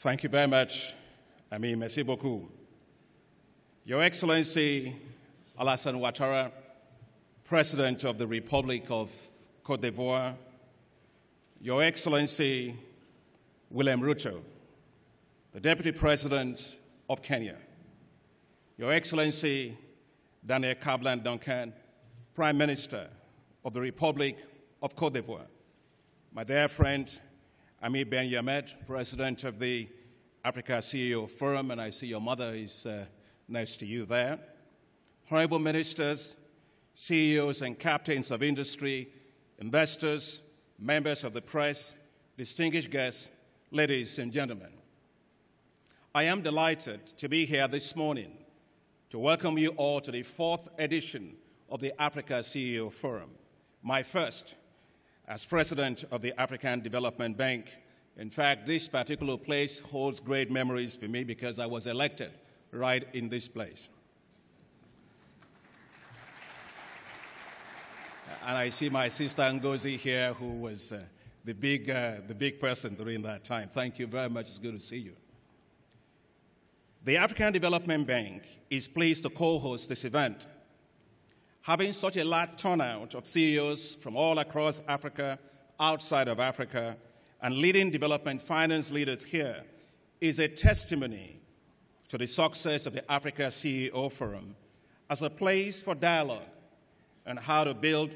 Thank you very much, Ami. Merci beaucoup. Your Excellency Alassane Ouattara, President of the Republic of Côte d'Ivoire, Your Excellency William Ruto, the Deputy President of Kenya, Your Excellency Daniel Kablan-Duncan, Prime Minister of the Republic of Côte d'Ivoire, my dear friend Ami Ben Yamed, President of the Africa CEO Forum, and I see your mother is next to you there, honorable ministers, CEOs and captains of industry, investors, members of the press, distinguished guests, ladies and gentlemen. I am delighted to be here this morning to welcome you all to the 4th edition of the Africa CEO Forum, my first as President of the African Development Bank. In fact, this particular place holds great memories for me because I was elected right in this place. And I see my sister Ngozi here, who was the big person during that time. Thank you very much. It's good to see you. The African Development Bank is pleased to co-host this event. Having such a large turnout of CEOs from all across Africa, outside of Africa, and leading development finance leaders here is a testimony to the success of the Africa CEO Forum as a place for dialogue on how to build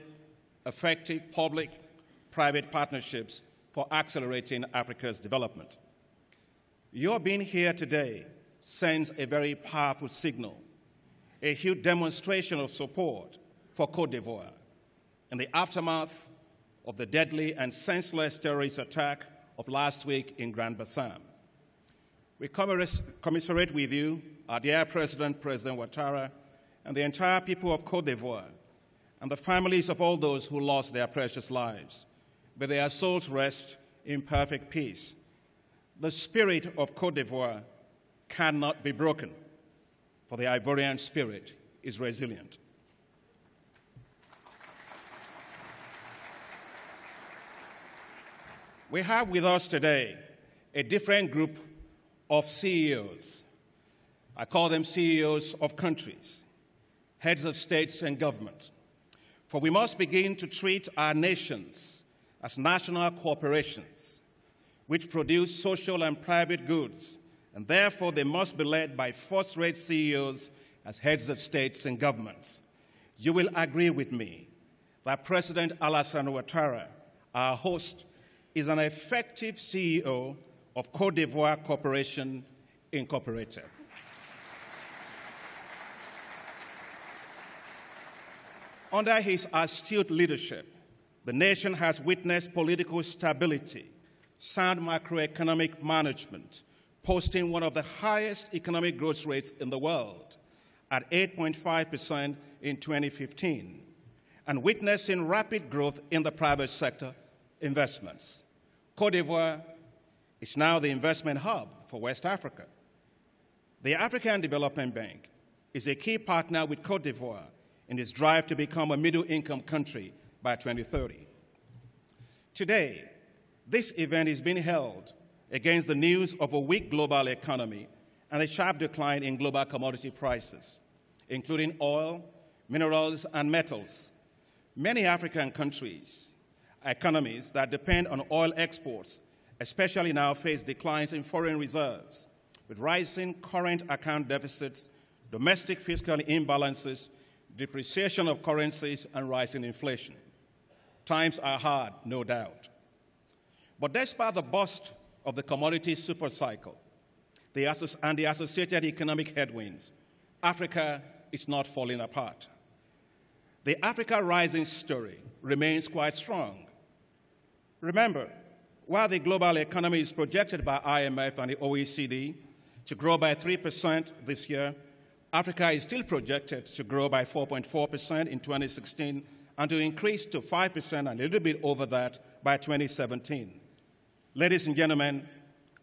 effective public-private partnerships for accelerating Africa's development. Your being here today sends a very powerful signal, a huge demonstration of support for Côte d'Ivoire in the aftermath of the deadly and senseless terrorist attack of last week in Grand Bassam. We commiserate with you, our dear President, President Ouattara, and the entire people of Côte d'Ivoire, and the families of all those who lost their precious lives. May their souls rest in perfect peace. The spirit of Côte d'Ivoire cannot be broken, for the Ivorian spirit is resilient. We have with us today a different group of CEOs. I call them CEOs of countries, heads of states and government. For we must begin to treat our nations as national corporations, which produce social and private goods, and therefore they must be led by first-rate CEOs as heads of states and governments. You will agree with me that President Alassane Ouattara, our host, is an effective CEO of Côte d'Ivoire Corporation Incorporated. Under his astute leadership, the nation has witnessed political stability, sound macroeconomic management, posting one of the highest economic growth rates in the world at 8.5% in 2015, and witnessing rapid growth in the private sector investments. Côte d'Ivoire is now the investment hub for West Africa. The African Development Bank is a key partner with Côte d'Ivoire in its drive to become a middle-income country by 2030. Today, this event is being held against the news of a weak global economy and a sharp decline in global commodity prices, including oil, minerals, and metals. Many African economies that depend on oil exports, especially now, face declines in foreign reserves, with rising current account deficits, domestic fiscal imbalances, depreciation of currencies, and rising inflation. Times are hard, no doubt. But despite the bust of the commodity supercycle and the associated economic headwinds, Africa is not falling apart. The Africa Rising story remains quite strong. Remember, while the global economy is projected by IMF and the OECD to grow by 3% this year, Africa is still projected to grow by 4.4% in 2016 and to increase to 5% and a little bit over that by 2017. Ladies and gentlemen,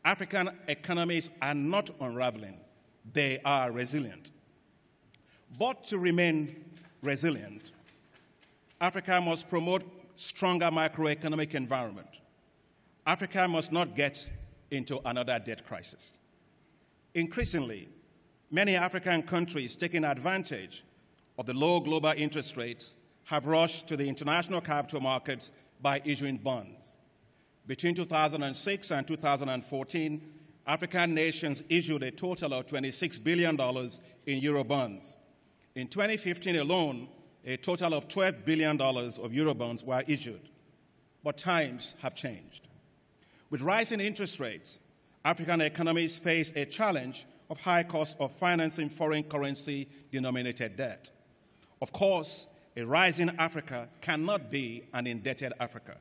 African economies are not unraveling. They are resilient. But to remain resilient, Africa must promote stronger macroeconomic environment. Africa must not get into another debt crisis. Increasingly, many African countries taking advantage of the low global interest rates have rushed to the international capital markets by issuing bonds. Between 2006 and 2014, African nations issued a total of $26 billion in Eurobonds. In 2015 alone, a total of $12 billion of Eurobonds were issued. But times have changed. With rising interest rates, African economies face a challenge of high cost of financing foreign currency-denominated debt. Of course, a rising Africa cannot be an indebted Africa.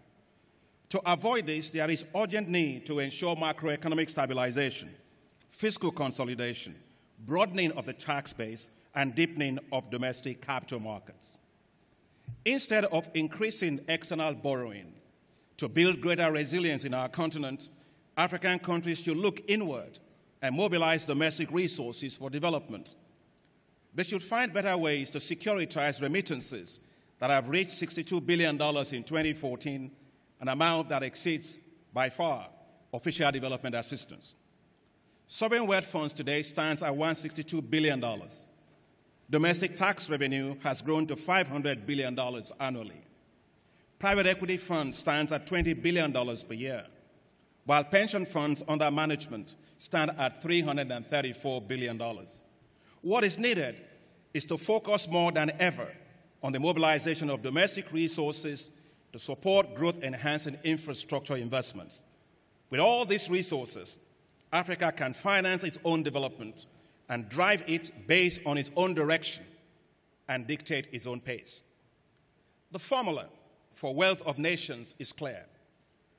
To avoid this, there is urgent need to ensure macroeconomic stabilization, fiscal consolidation, broadening of the tax base, and deepening of domestic capital markets. Instead of increasing external borrowing to build greater resilience in our continent, African countries should look inward and mobilize domestic resources for development. They should find better ways to securitize remittances that have reached $62 billion in 2014, an amount that exceeds, by far, official development assistance. Sovereign wealth funds today stands at $162 billion. Domestic tax revenue has grown to $500 billion annually. Private equity funds stands at $20 billion per year, while pension funds under management stand at $334 billion. What is needed is to focus more than ever on the mobilization of domestic resources to support growth-enhancing infrastructure investments. With all these resources, Africa can finance its own development and drive it based on its own direction and dictate its own pace. The formula for wealth of nations is clear.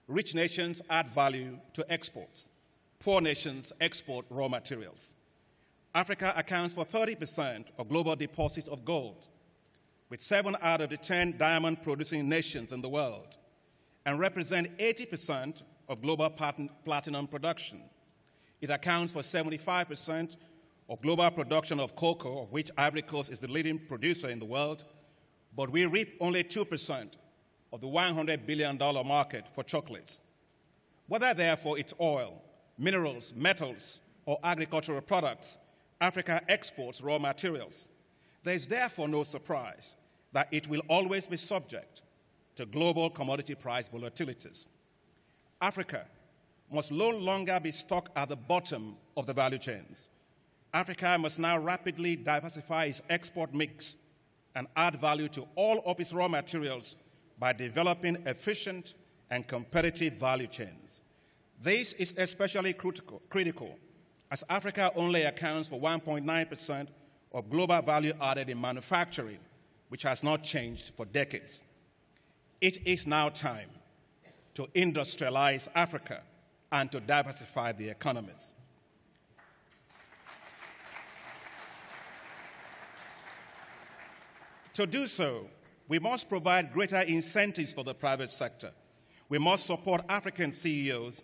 Rich nations add value to exports. Poor nations export raw materials. Africa accounts for 30% of global deposits of gold, with 7 out of the 10 diamond-producing nations in the world, and represent 80% of global platinum production. It accounts for 75% of global production of cocoa, of which Ivory Coast is the leading producer in the world, but we reap only 2% of the $100 billion market for chocolates. Whether, therefore, it's oil, minerals, metals, or agricultural products, Africa exports raw materials. There is therefore no surprise that it will always be subject to global commodity price volatilities. Africa must no longer be stuck at the bottom of the value chains. Africa must now rapidly diversify its export mix and add value to all of its raw materials by developing efficient and competitive value chains. This is especially critical as Africa only accounts for 1.9% of global value added in manufacturing, which has not changed for decades. It is now time to industrialize Africa and to diversify the economies. To do so, we must provide greater incentives for the private sector. We must support African CEOs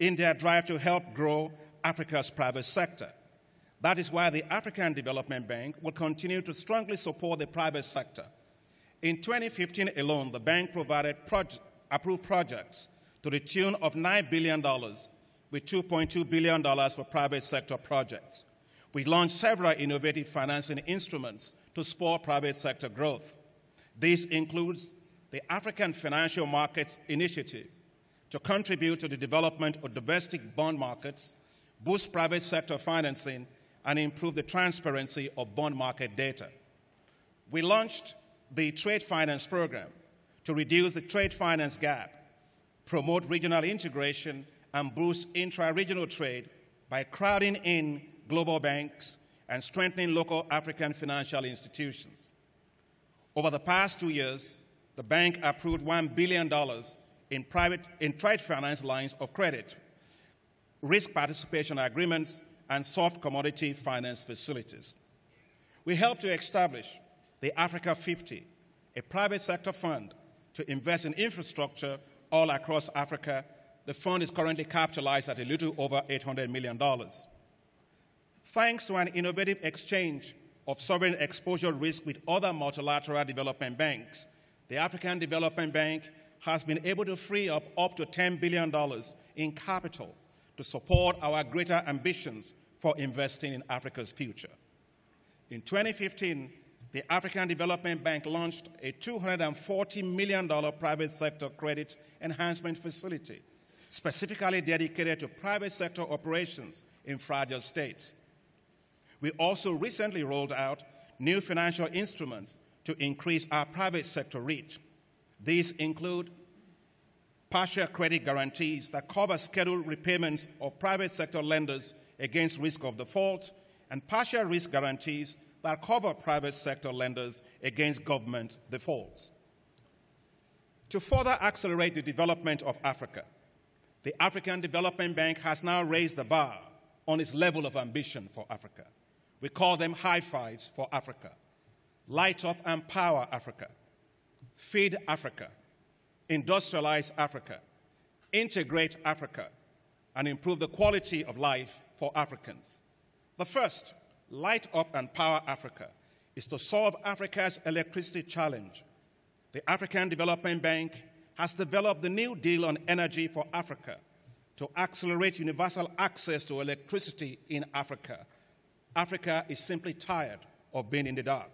in their drive to help grow Africa's private sector. That is why the African Development Bank will continue to strongly support the private sector. In 2015 alone, the bank provided approved projects to the tune of $9 billion, with $2.2 billion for private sector projects. We launched several innovative financing instruments to support private sector growth. This includes the African Financial Markets Initiative to contribute to the development of domestic bond markets, boost private sector financing, and improve the transparency of bond market data. We launched the Trade Finance Program to reduce the trade finance gap, promote regional integration, and boost intra-regional trade by crowding in global banks and strengthening local African financial institutions. Over the past 2 years, the bank approved $1 billion in trade finance lines of credit, risk participation agreements, and soft commodity finance facilities. We helped to establish the Africa 50, a private sector fund to invest in infrastructure all across Africa. The fund is currently capitalized at a little over $800 million. Thanks to an innovative exchange of sovereign exposure risk with other multilateral development banks, the African Development Bank has been able to free up to $10 billion in capital to support our greater ambitions for investing in Africa's future. In 2015, the African Development Bank launched a $240 million private sector credit enhancement facility, specifically dedicated to private sector operations in fragile states. We also recently rolled out new financial instruments to increase our private sector reach. These include partial credit guarantees that cover scheduled repayments of private sector lenders against risk of default, and partial risk guarantees that cover private sector lenders against government defaults. To further accelerate the development of Africa, the African Development Bank has now raised the bar on its level of ambition for Africa. We call them high fives for Africa. Light up and power Africa. Feed Africa. Industrialize Africa. Integrate Africa. And improve the quality of life for Africans. The first, light up and power Africa, is to solve Africa's electricity challenge. The African Development Bank has developed the New Deal on Energy for Africa to accelerate universal access to electricity in Africa. Africa is simply tired of being in the dark.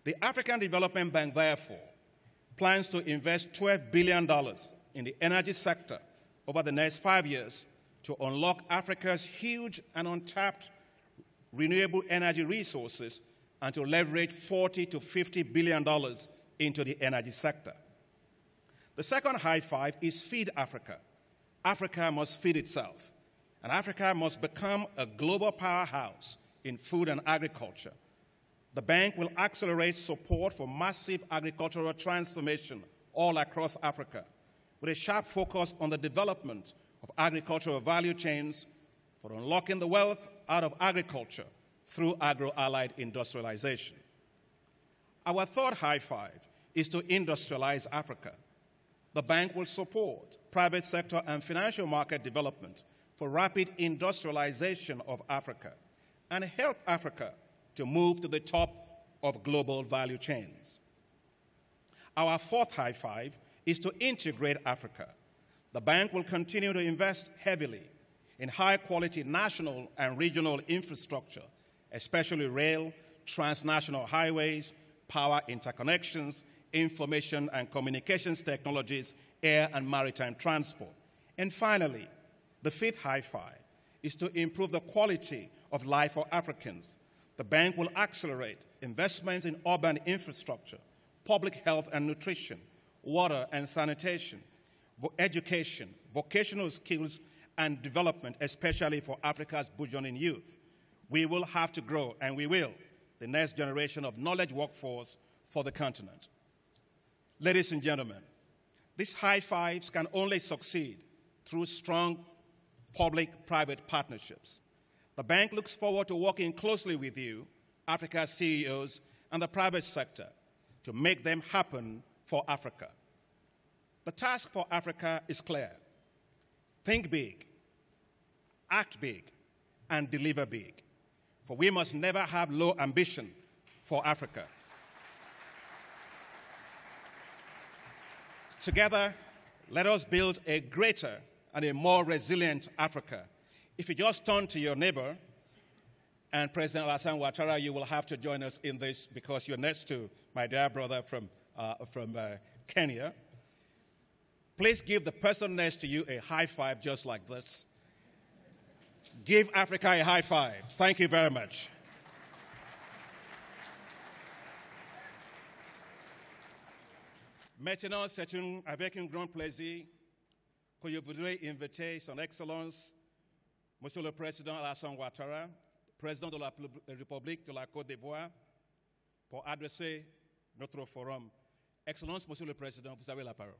The African Development Bank, therefore, plans to invest $12 billion in the energy sector over the next 5 years to unlock Africa's huge and untapped renewable energy resources and to leverage $40 to $50 billion into the energy sector. The second high five is feed Africa. Africa must feed itself, and Africa must become a global powerhouse in food and agriculture. The bank will accelerate support for massive agricultural transformation all across Africa, with a sharp focus on the development of agricultural value chains for unlocking the wealth out of agriculture through agro-allied industrialization. Our third high five is to industrialize Africa. The bank will support private sector and financial market development for rapid industrialization of Africa and help Africa to move to the top of global value chains. Our fourth high five is to integrate Africa. The bank will continue to invest heavily in high-quality national and regional infrastructure, especially rail, transnational highways, power interconnections, information and communications technologies, air and maritime transport. And finally, the fifth high five is to improve the quality of life for Africans. The bank will accelerate investments in urban infrastructure, public health and nutrition, water and sanitation, education, vocational skills and development, especially for Africa's burgeoning youth. We will have to grow, and we will, the next generation of knowledge workforce for the continent. Ladies and gentlemen, these high fives can only succeed through strong public-private partnerships. The bank looks forward to working closely with you, Africa's CEOs, and the private sector to make them happen for Africa. The task for Africa is clear. Think big, act big, and deliver big. For we must never have low ambition for Africa. Together, let us build a greater and a more resilient Africa. If you just turn to your neighbor, and President Alassane Ouattara, you will have to join us in this because you're next to my dear brother from Kenya. Please give the person next to you a high five just like this. Give Africa a high five. Thank you very much. Maintenant, c'est avec un grand plaisir que je voudrais inviter Son Excellence, Monsieur le Président Alassane Ouattara, Président de la République de la Côte d'Ivoire, pour adresser notre forum. Excellence, Monsieur le Président, vous avez la parole.